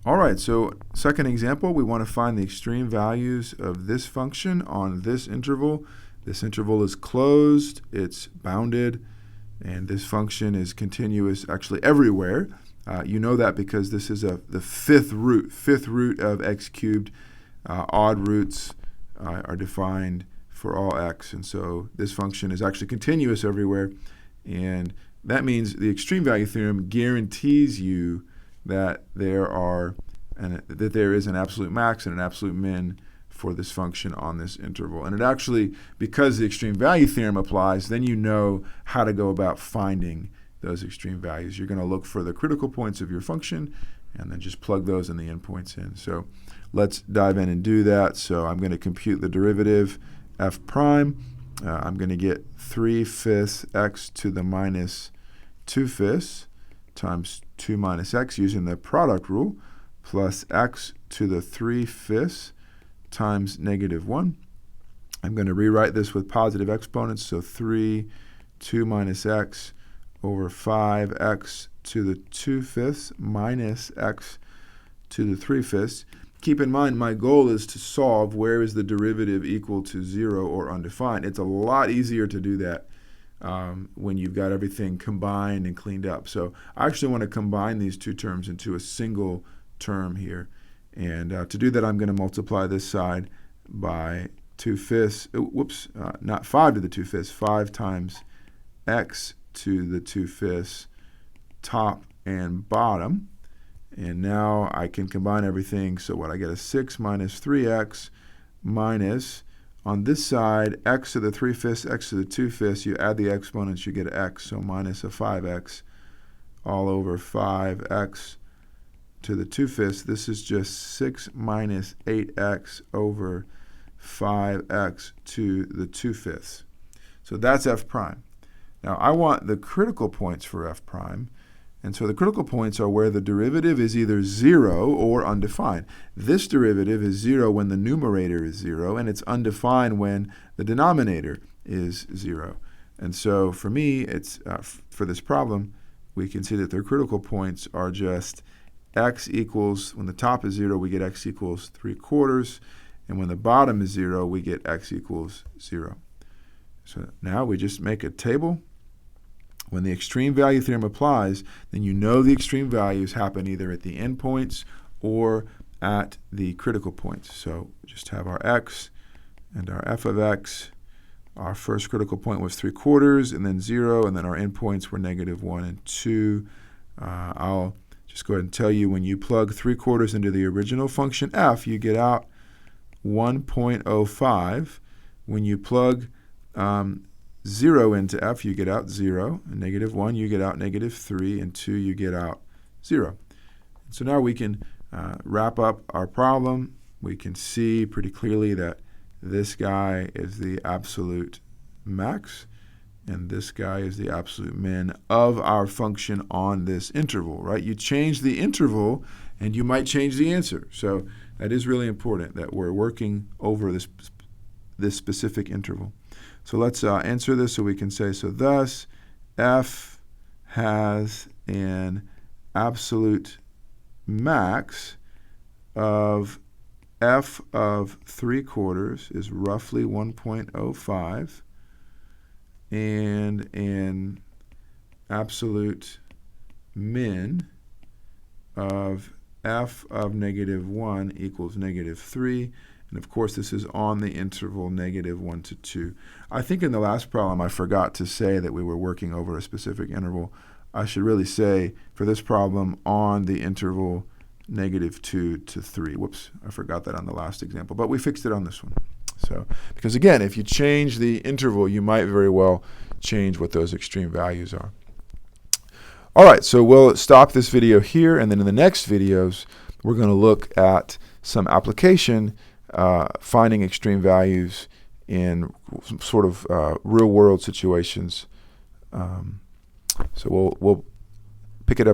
All right, so second example, we want to find the extreme values of this function on this interval. This interval is closed, it's bounded, and this function is continuous actually everywhere. You know that because this is the fifth root of x cubed. Odd roots are defined for all x, and so this function is actually continuous everywhere, and that means the extreme value theorem guarantees you that there is an absolute max and an absolute min for this function on this interval. And it actually, because the extreme value theorem applies, then you know how to go about finding those extreme values. You're going to look for the critical points of your function and then just plug those and the endpoints in. So let's dive in and do that. So I'm going to compute the derivative f prime. I'm going to get 3/5 x to the minus 2/5 times 2 minus x using the product rule, plus x to the 3/5 times -1. I'm going to rewrite this with positive exponents, so 2 minus x over 5x to the 2/5 minus x to the 3/5. Keep in mind, my goal is to solve where is the derivative equal to 0 or undefined. It's a lot easier to do that when you've got everything combined and cleaned up. So I actually want to combine these two terms into a single term here. And to do that, I'm going to multiply this side by 2/5, not 5 to the 2/5, 5 times x to the 2/5 top and bottom. And now I can combine everything. So what I get is 6 minus 3x minus, on this side, x to the 3/5, x to the 2/5. You add the exponents, you get x, so minus a 5x all over 5x to the 2/5. This is just 6 minus 8x over 5x to the 2/5. So that's f prime. Now I want the critical points for f prime. And so the critical points are where the derivative is either 0 or undefined. This derivative is 0 when the numerator is 0, and it's undefined when the denominator is 0. And so for me, it's for this problem, we can see that their critical points are just x equals, when the top is 0, we get x equals 3/4, and when the bottom is 0, we get x equals 0. So now we just make a table. When the extreme value theorem applies, then you know the extreme values happen either at the endpoints or at the critical points. So just have our x and our f of x. Our first critical point was 3/4 and then 0, and then our endpoints were -1 and 2. I'll just go ahead and tell you, when you plug 3/4 into the original function f, you get out 1.05. When you plug 0 into f, you get out 0, and -1, you get out -3, and 2, you get out 0. So now we can wrap up our problem. We can see pretty clearly that this guy is the absolute max, and this guy is the absolute min of our function on this interval, right? You change the interval, and you might change the answer. So that is really important that we're working over this specific interval. So let's answer this so we can say, so thus f has an absolute max of f of 3/4 is roughly 1.05, and an absolute min of f of -1 equals -3. And of course, this is on the interval -1 to 2. I think in the last problem, I forgot to say that we were working over a specific interval. I should really say, for this problem, on the interval -2 to 3. Whoops, I forgot that on the last example, but we fixed it on this one. So, because again, if you change the interval, you might very well change what those extreme values are. All right, so we'll stop this video here, and then in the next videos, we're going to look at some application finding extreme values in sort of real-world situations. So we'll pick it up